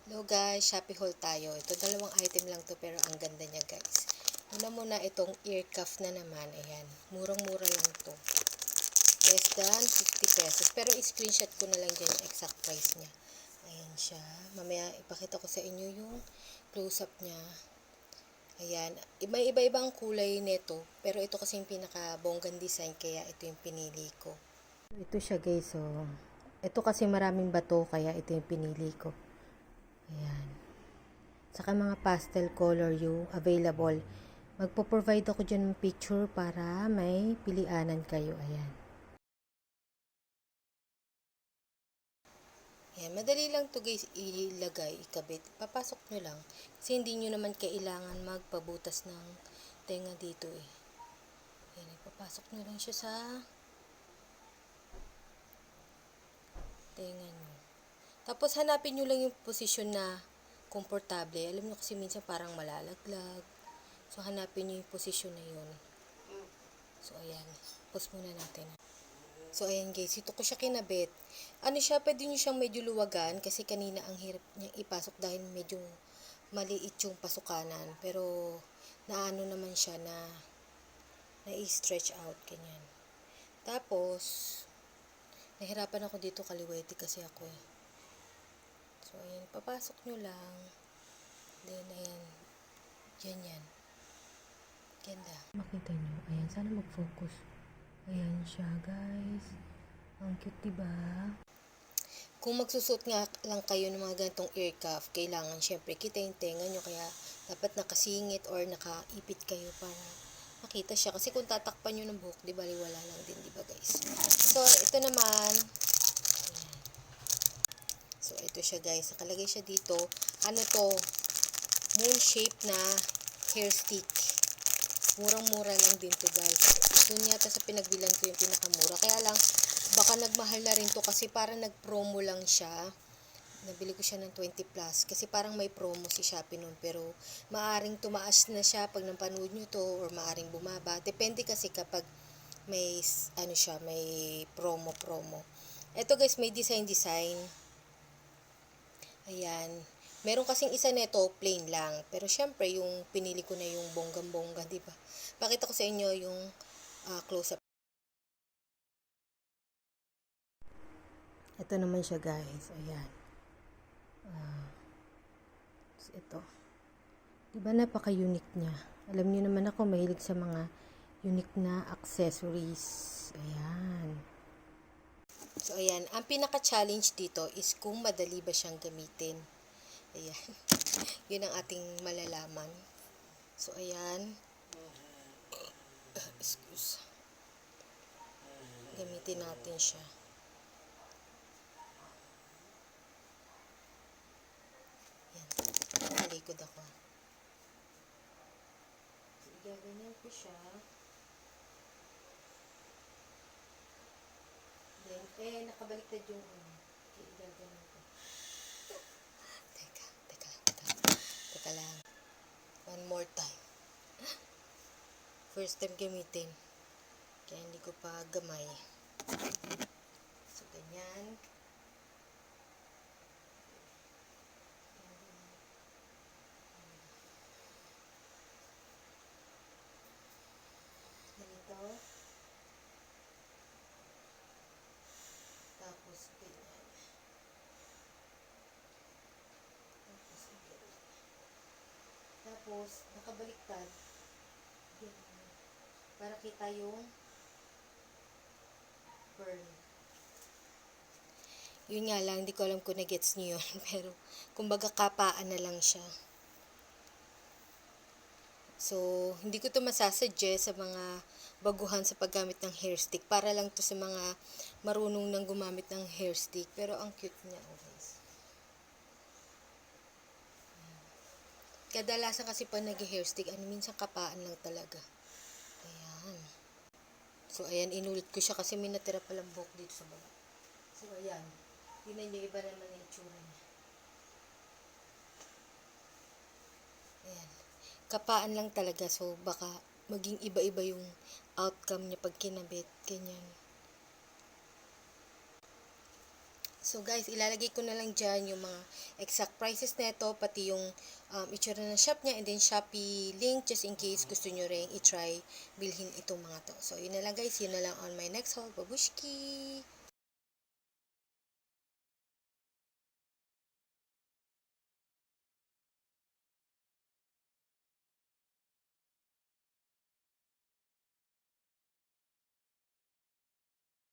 Hello guys, Shopee haul tayo. Ito dalawang item lang to pero ang ganda niya guys. Una muna itong ear cuff na naman. Ayan, murang-mura lang to. Less than 50 pesos. Pero i-screenshot ko na lang dyan yung exact price niya. Ayan siya. Mamaya ipakita ko sa inyo yung close-up niya. Ayan, may iba-ibang kulay nito. Pero ito kasi yung pinaka-bonggang design kaya ito yung pinili ko. Ito siya guys, so ito kasi maraming bato kaya ito yung pinili ko. Ayan. Saka mga pastel color yung available. Magpo-provide ako dyan ng picture para may pilianan kayo. Ayan. Ayan. Madali lang to guys ilagay, ikabit. Papasok nyo lang. Kasi hindi nyo naman kailangan magpabutas ng tenga dito eh. Ayan. Papasok nyo lang siya sa tenga nyo. Tapos hanapin nyo lang yung posisyon na komportable. Alam nyo kasi minsan parang malalaglag. So, hanapin nyo yung posisyon na yun. So, ayan. Pause muna natin. So, ayan guys. Ito ko siya kinabit. Ano siya, pwede nyo siyang medyo luwagan kasi kanina ang hirap niyang ipasok dahil medyo maliit yung pasukanan. Pero, naano naman siya na-stretch out. Ganyan. Tapos, nahirapan ako dito kaliwete kasi ako eh. So, ayan. Papasok nyo lang. Then, ayan. Yan. Ganda. Makita nyo. Ayan, sana mag-focus. Ayan siya, guys. Ang cute, diba? Kung magsusot nga lang kayo ng mga ganitong ear cuff, kailangan syempre kita yung tenga nyo. Kaya, dapat nakasingit or nakaipit kayo para makita siya. Kasi kung tatakpan nyo ng buhok, di ba, wala lang din, diba, guys? So, ito naman. Ayan. So, ito siya, guys. Nakalagay siya dito. Ano to? Moon shape na hair stick. Murang-mura lang din to guys. Doon yata sa pinagbilan ko yung pinakamura. Kaya lang, baka nagmahal na rin to kasi parang nag-promo lang siya. Nabili ko siya ng 20 plus. Kasi parang may promo si Shopee nun. Pero maaring tumaas na siya pag napanood nyo to or maaring bumaba. Depende kasi kapag may, ano siya, may promo. Ito guys, may design. Ayan. Meron kasing isa nito, plain lang. Pero syempre, yung pinili ko na yung bonggang-bongga, di ba? Pakita ko sa inyo yung close-up. Ito naman siya, guys. Ayan. Ito. Di ba napaka-unique niya? Alam niyo naman ako, mahilig sa mga unique na accessories. Ayan. So, ayan. Ang pinaka-challenge dito is kung madali ba siyang gamitin. Ayan. Yun ang ating malalaman. So, ayan. Excuse. Gamitin natin siya. Ayan. Nalikod ako. So, igaganyan ko siya. Then, nakabaliktad yung igaganyan ko. Teka lang. One more time. First time gamitin. Kaya hindi ko pa gamay. So, ganyan. Ganito. Tapos, ganyan. Tapos, nakabaliktad. Ganyan. Para kita yung pearl. Yun nga lang, hindi ko alam kung na-gets niyo yun. Pero, kumbaga kapaan na lang siya. So, hindi ko to masasuggest sa mga baguhan sa paggamit ng hair stick. Para lang to sa mga marunong nang gumamit ng hair stick. Pero, ang cute niya, guys. Kadalasan kasi pa nag-hair stick, minsan kapaan lang talaga. Ayan. So, ayan, inulit ko siya kasi may natira palang buhok dito sa baba. So, ayan. Tingnan nyo, iba naman yung itsura niya. Ayan. Kapaan lang talaga. So, baka maging iba-iba yung outcome niya pag kinabit. Ganyan. So guys, ilalagay ko na lang dyan yung mga exact prices nito, pati yung itsura ng shop niya, and then Shopee link, just in case gusto nyo rin i-try bilhin itong mga to. So yun na lang guys, yun na lang on my next haul. Babushki!